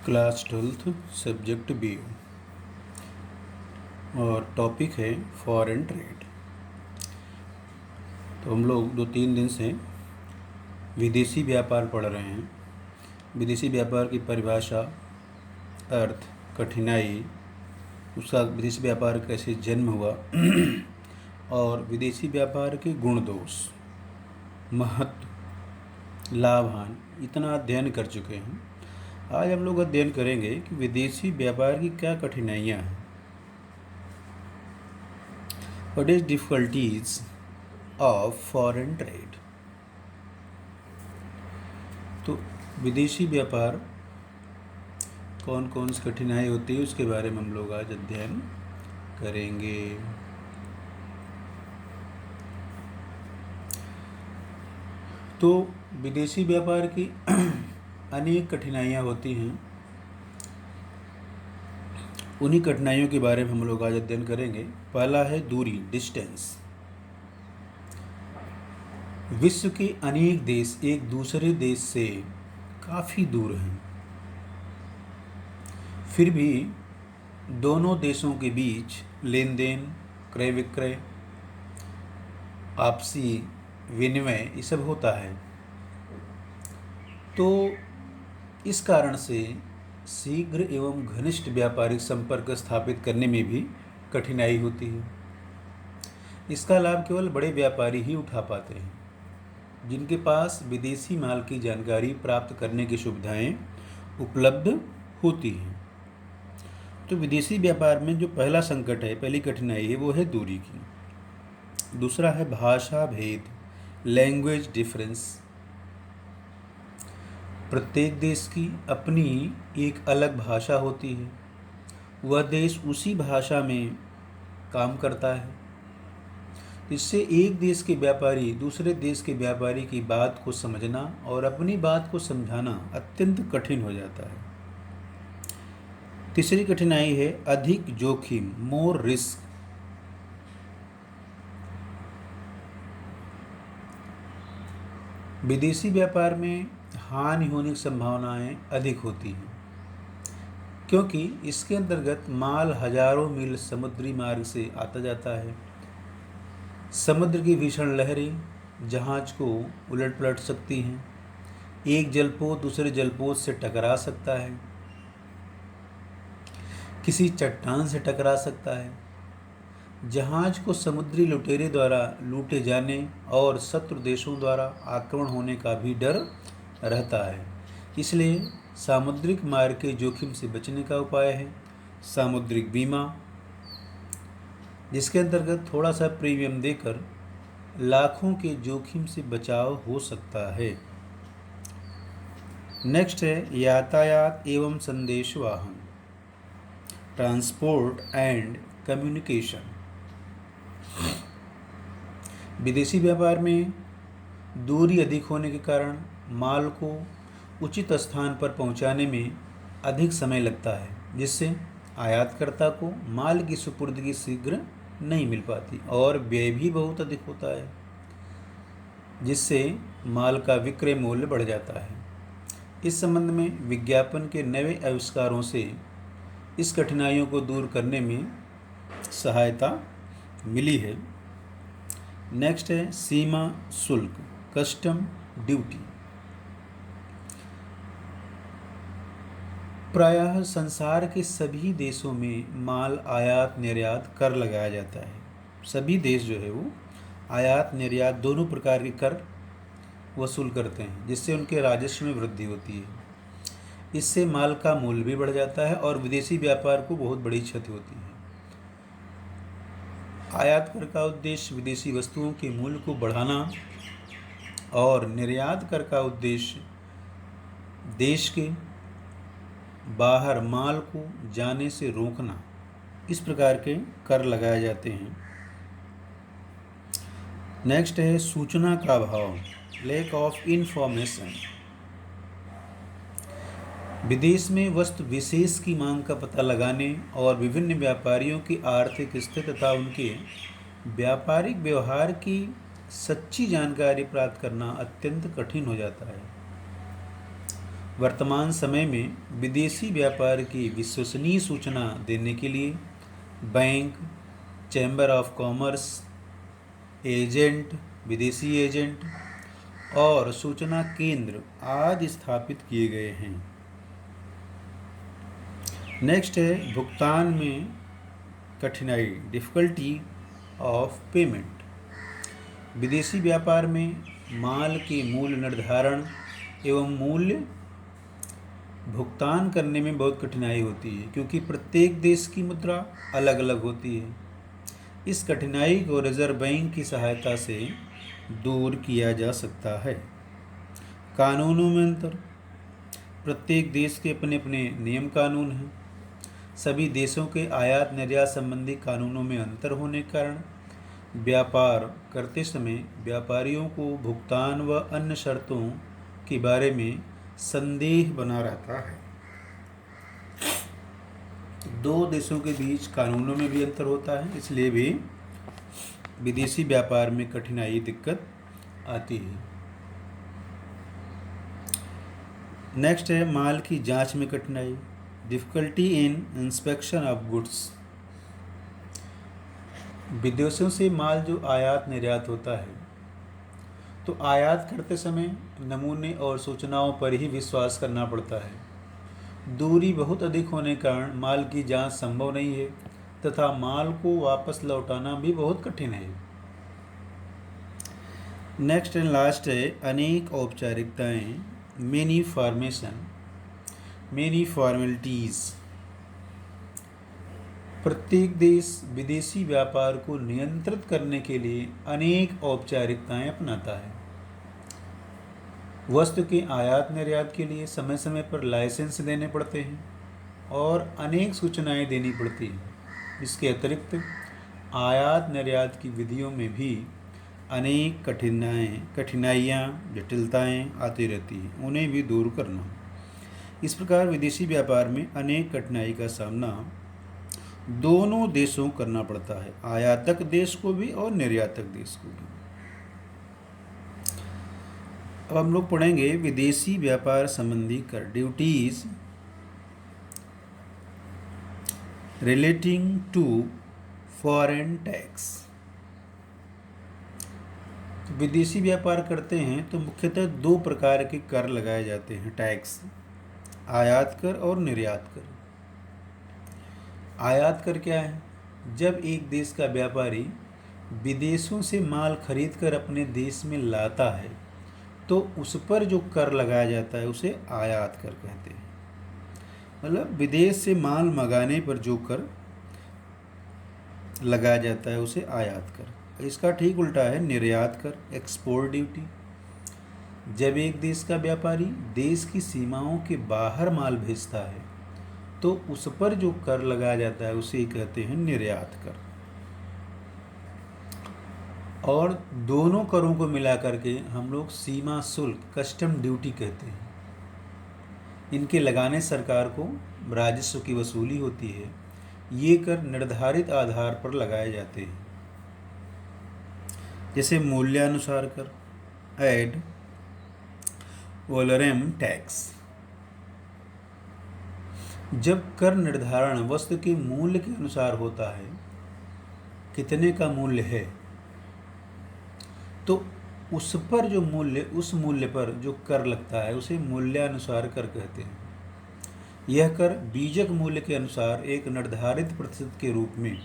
Class 12th subject B और topic है foreign trade. तो हम लोग 2-3 दिन से विदेशी व्यापार पढ़ रहे हैं। विदेशी व्यापार की परिभाषा, अर्थ, कठिनाई, उसका विदेशी व्यापार कैसे जन्म हुआ और विदेशी व्यापार के गुण दोष, महत्व, लाभ हानि इतना अध्ययन कर चुके हैं। आज हम लोग अध्ययन करेंगे कि विदेशी व्यापार की क्या कठिनाइयाँ हैं। What is difficulties of foreign trade? तो विदेशी व्यापार कौन कौन सी कठिनाई होती है उसके बारे में हम लोग आज अध्ययन करेंगे। तो विदेशी व्यापार की अनेक कठिनाइयाँ होती हैं। उन्हीं कठिनाइयों के बारे में हम लोग आज अध्ययन करेंगे। पहला है दूरी, डिस्टेंस। विश्व के अनेक देश एक दूसरे देश से काफ़ी दूर हैं, फिर भी दोनों देशों के बीच लेन देन, क्रय विक्रय, आपसी विनिमय ये सब होता है। तो इस कारण से शीघ्र एवं घनिष्ठ व्यापारिक संपर्क स्थापित करने में भी कठिनाई होती है। इसका लाभ केवल बड़े व्यापारी ही उठा पाते हैं, जिनके पास विदेशी माल की जानकारी प्राप्त करने की सुविधाएं उपलब्ध होती हैं। तो विदेशी व्यापार में जो पहला संकट है, पहली कठिनाई है, वो है दूरी की। दूसरा है भाषा भेद, लैंग्वेज डिफरेंस। प्रत्येक देश की अपनी एक अलग भाषा होती है। वह देश उसी भाषा में काम करता है। इससे एक देश के व्यापारी दूसरे देश के व्यापारी की बात को समझना और अपनी बात को समझाना अत्यंत कठिन हो जाता है। तीसरी कठिनाई है अधिक जोखिम, मोर रिस्क। विदेशी व्यापार में हानि होने की संभावनाएं अधिक होती हैं, क्योंकि इसके अंतर्गत माल हजारों मील समुद्री मार्ग से आता जाता है। समुद्र की भीषण लहरें जहाज को उलट पलट सकती हैं। एक जलपोत दूसरे जलपोत से टकरा सकता है, किसी चट्टान से टकरा सकता है। जहाज को समुद्री लुटेरे द्वारा लूटे जाने और शत्रु देशों द्वारा आक्रमण होने का भी डर रहता है। इसलिए सामुद्रिक मार्ग के जोखिम से बचने का उपाय है सामुद्रिक बीमा, जिसके अंतर्गत थोड़ा सा प्रीमियम देकर लाखों के जोखिम से बचाव हो सकता है। नेक्स्ट है यातायात एवं संदेशवाहन, ट्रांसपोर्ट एंड कम्युनिकेशन। विदेशी व्यापार में दूरी अधिक होने के कारण माल को उचित स्थान पर पहुंचाने में अधिक समय लगता है, जिससे आयातकर्ता को माल की सुपुर्दगी शीघ्र नहीं मिल पाती और व्यय भी बहुत अधिक होता है, जिससे माल का विक्रय मूल्य बढ़ जाता है। इस संबंध में विज्ञापन के नए आविष्कारों से इस कठिनाइयों को दूर करने में सहायता मिली है। नेक्स्ट है सीमा शुल्क, कस्टम ड्यूटी। प्रायः संसार के सभी देशों में माल आयात निर्यात कर लगाया जाता है। सभी देश जो है वो आयात निर्यात दोनों प्रकार के कर वसूल करते हैं, जिससे उनके राजस्व में वृद्धि होती है। इससे माल का मूल्य भी बढ़ जाता है और विदेशी व्यापार को बहुत बड़ी क्षति होती है। आयात कर का उद्देश्य विदेशी वस्तुओं के मूल्य को बढ़ाना और निर्यात कर का उद्देश्य देश के बाहर माल को जाने से रोकना। इस प्रकार के कर लगाए जाते हैं। नेक्स्ट है सूचना का अभाव, लैक ऑफ इंफॉर्मेशन। विदेश में वस्तु विशेष की मांग का पता लगाने और विभिन्न व्यापारियों की आर्थिक स्थिति तथा उनके व्यापारिक व्यवहार की सच्ची जानकारी प्राप्त करना अत्यंत कठिन हो जाता है। वर्तमान समय में विदेशी व्यापार की विश्वसनीय सूचना देने के लिए bank, chamber of commerce, agent, विदेशी एजेंट और सूचना केंद्र आदि स्थापित किए गए हैं। नेक्स्ट है भुगतान में कठिनाई, डिफ़िकल्टी ऑफ पेमेंट। विदेशी व्यापार में माल के मूल्य निर्धारण एवं मूल्य भुगतान करने में बहुत कठिनाई होती है, क्योंकि प्रत्येक देश की मुद्रा अलग अलग होती है। इस कठिनाई को रिजर्व बैंक की सहायता से दूर किया जा सकता है। कानूनों में अंतर, प्रत्येक देश के अपने अपने नियम कानून हैं। सभी देशों के आयात निर्यात संबंधी कानूनों में अंतर होने के कारण व्यापार करते समय व्यापारियों को भुगतान व अन्य शर्तों के बारे में संदेह बना रहता है। दो देशों के बीच कानूनों में भी अंतर होता है, इसलिए भी विदेशी व्यापार में कठिनाई, दिक्कत आती है। नेक्स्ट है माल की जांच में कठिनाई, difficulty in inspection of goods. विदेशों से माल जो आयात निर्यात होता है, तो आयात करते समय नमूने और सूचनाओं पर ही विश्वास करना पड़ता है। दूरी बहुत अधिक होने के कारण माल की जांच संभव नहीं है तथा माल को वापस लौटाना भी बहुत कठिन है। नेक्स्ट एंड लास्ट है अनेक औपचारिकताएं, मेनी फॉर्मेलिटीज़। प्रत्येक देश विदेशी व्यापार को नियंत्रित करने के लिए अनेक औपचारिकताएं अपनाता है। वस्तु के आयात निर्यात के लिए समय समय पर लाइसेंस देने पड़ते हैं और अनेक सूचनाएं देनी पड़ती हैं। इसके अतिरिक्त आयात निर्यात की विधियों में भी अनेक कठिनाइयाँ, जटिलताएं आती रहती हैं, उन्हें भी दूर करना। इस प्रकार विदेशी व्यापार में अनेक कठिनाई का सामना दोनों देशों को करना पड़ता है, आयातक देश को भी और निर्यातक देश को भी। अब हम लोग पढ़ेंगे विदेशी व्यापार संबंधी कर, duties relating to foreign tax. विदेशी व्यापार करते हैं तो मुख्यतः दो प्रकार के कर लगाए जाते हैं, टैक्स, आयात कर और निर्यात कर। आयात कर क्या है? जब एक देश का व्यापारी विदेशों से माल खरीद कर अपने देश में लाता है तो उस पर जो कर लगाया जाता है उसे आयात कर कहते हैं। मतलब विदेश से माल मंगाने पर जो कर लगाया जाता है उसे आयात कर। इसका ठीक उल्टा है निर्यात कर, एक्सपोर्ट ड्यूटी। जब एक देश का व्यापारी देश की सीमाओं के बाहर माल भेजता है तो उस पर जो कर लगाया जाता है उसे कहते हैं निर्यात कर। और दोनों करों को मिला करके हम लोग सीमा शुल्क, कस्टम ड्यूटी कहते हैं। इनके लगाने सरकार को राजस्व की वसूली होती है। ये कर निर्धारित आधार पर लगाए जाते हैं, जैसे मूल्यानुसार कर, एड वोलोरम टैक्स। जब कर निर्धारण वस्तु के मूल्य के अनुसार होता है, कितने का मूल्य है, तो उस पर जो मूल्य, उस मूल्य पर जो कर लगता है उसे मूल्यानुसार कर कहते हैं। यह कर बीजक मूल्य के अनुसार एक निर्धारित प्रतिशत के रूप में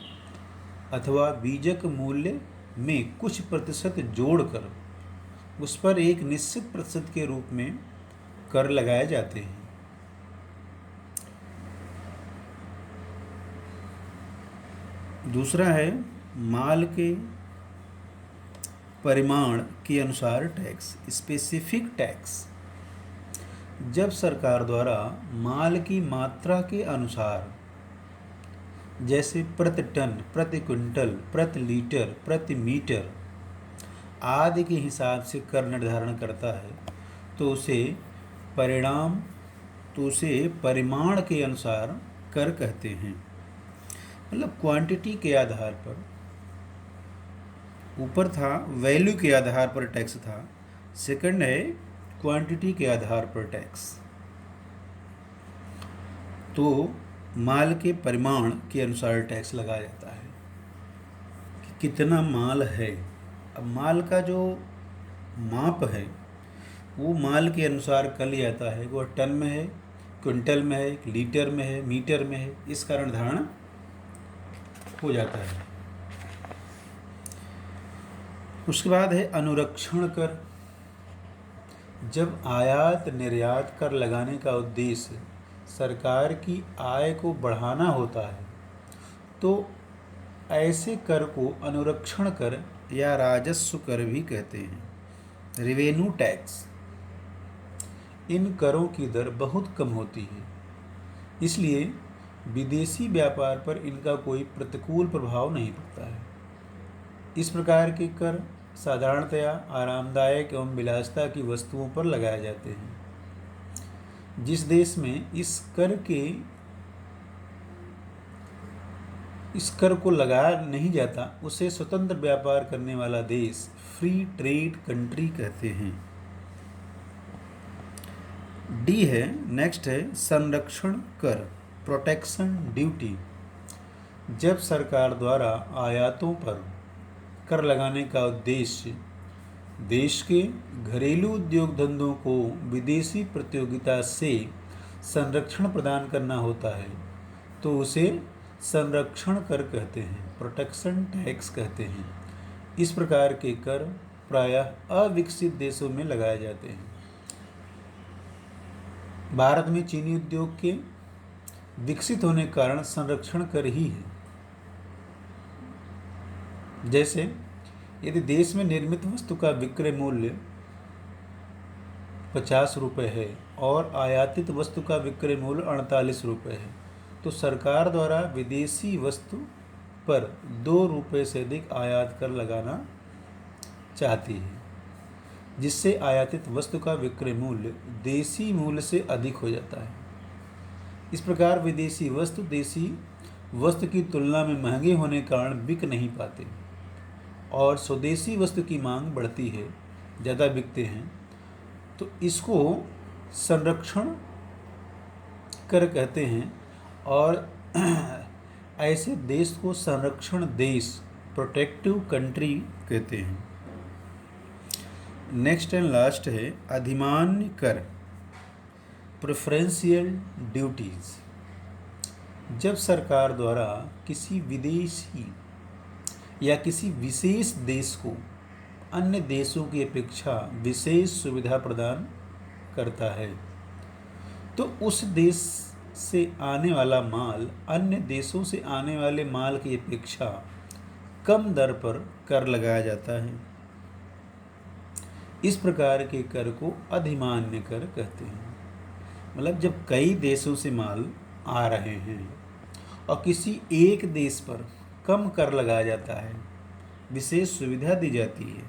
अथवा बीजक मूल्य में कुछ प्रतिशत जोड़कर उस पर एक निश्चित प्रतिशत के रूप में कर लगाए जाते हैं। दूसरा है माल के परिमाण के अनुसार टैक्स, स्पेसिफिक टैक्स। जब सरकार द्वारा माल की मात्रा के अनुसार, जैसे प्रति टन, प्रति क्विंटल, प्रति लीटर, प्रति मीटर आदि के हिसाब से कर निर्धारण करता है तो उसे परिमाण के अनुसार कर कहते हैं। मतलब क्वांटिटी के आधार पर, ऊपर था वैल्यू के आधार पर टैक्स था, सेकंड है क्वांटिटी के आधार पर टैक्स। तो माल के परिमाण के अनुसार टैक्स लगाया जाता है कि कितना माल है। अब माल का जो माप है वो माल के अनुसार कर लिया जाता है, वो टन में है, क्विंटल में है, लीटर में है, मीटर में है, इस कारण धारणा हो जाता है। उसके बाद है अनुरक्षण कर। जब आयात निर्यात कर लगाने का उद्देश्य सरकार की आय को बढ़ाना होता है तो ऐसे कर को अनुरक्षण कर या राजस्व कर भी कहते हैं। Revenue tax. इन करों की दर बहुत कम होती है, इसलिए विदेशी व्यापार पर इनका कोई प्रतिकूल प्रभाव नहीं पड़ता है। इस प्रकार के कर साधारणतया आरामदायक एवं विलासिता की वस्तुओं पर लगाए जाते हैं। जिस देश में इस कर को लगाया नहीं जाता उसे स्वतंत्र व्यापार करने वाला देश फ्री ट्रेड कंट्री कहते हैं। डी है, नेक्स्ट है संरक्षण कर, प्रोटेक्शन ड्यूटी। जब सरकार द्वारा आयातों पर कर लगाने का उद्देश्य देश के घरेलू उद्योग धंधों को विदेशी प्रतियोगिता से संरक्षण प्रदान करना होता है तो उसे संरक्षण कर कहते हैं, प्रोटेक्शन टैक्स कहते हैं। इस प्रकार के कर प्रायः अविकसित देशों में लगाए जाते हैं। भारत में चीनी उद्योग के विकसित होने के कारण संरक्षण कर ही है। जैसे यदि देश में निर्मित वस्तु का विक्रय मूल्य 50 रुपये है और आयातित वस्तु का विक्रय मूल्य 48 रुपये है तो सरकार द्वारा विदेशी वस्तु पर 2 रुपये से अधिक आयात कर लगाना चाहती है, जिससे आयातित वस्तु का विक्रय मूल्य देशी मूल्य से अधिक हो जाता है। इस प्रकार विदेशी वस्तु देशी वस्तु की तुलना में महंगे होने के कारण बिक नहीं पाते और स्वदेशी वस्तु की मांग बढ़ती है, ज़्यादा बिकते हैं, तो इसको संरक्षण कर कहते हैं। और ऐसे देश को संरक्षण देश, प्रोटेक्टिव कंट्री कहते हैं। नेक्स्ट एंड लास्ट है अधिमान्य कर, प्रेफरेंशियल ड्यूटीज। जब सरकार द्वारा किसी विदेशी या किसी विशेष देश को अन्य देशों की अपेक्षा विशेष सुविधा प्रदान करता है तो उस देश से आने वाला माल अन्य देशों से आने वाले माल की अपेक्षा कम दर पर कर लगाया जाता है। इस प्रकार के कर को अधिमान्य कर कहते हैं। मतलब जब कई देशों से माल आ रहे हैं और किसी एक देश पर कम कर लगाया जाता है, विशेष सुविधा दी जाती है,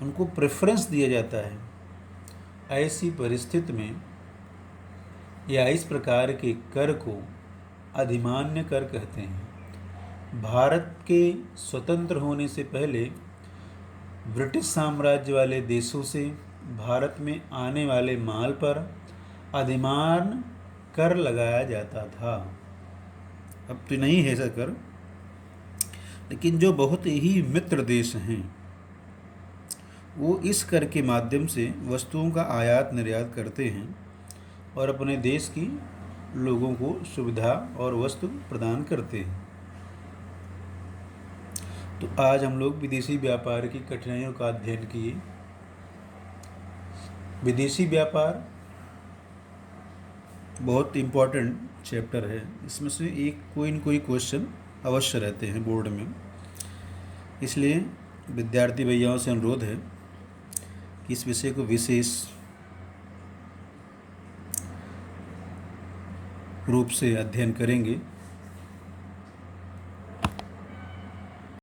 उनको प्रेफरेंस दिया जाता है, ऐसी परिस्थिति में या इस प्रकार के कर को अधिमान्य कर कहते हैं। भारत के स्वतंत्र होने से पहले ब्रिटिश साम्राज्य वाले देशों से भारत में आने वाले माल पर अधिमान्य कर लगाया जाता था। अब तो नहीं है ऐसा कर, लेकिन जो बहुत ही मित्र देश हैं वो इस कर के माध्यम से वस्तुओं का आयात निर्यात करते हैं और अपने देश की लोगों को सुविधा और वस्तु प्रदान करते हैं। तो आज हम लोग विदेशी व्यापार की कठिनाइयों का अध्ययन किए। विदेशी व्यापार बहुत इम्पोर्टेंट चैप्टर है, इसमें से एक कोई न कोई क्वेश्चन अवश्य रहते हैं बोर्ड में। इसलिए विद्यार्थी भैयाओं से अनुरोध है कि इस विषय को विशेष रूप से अध्ययन करेंगे।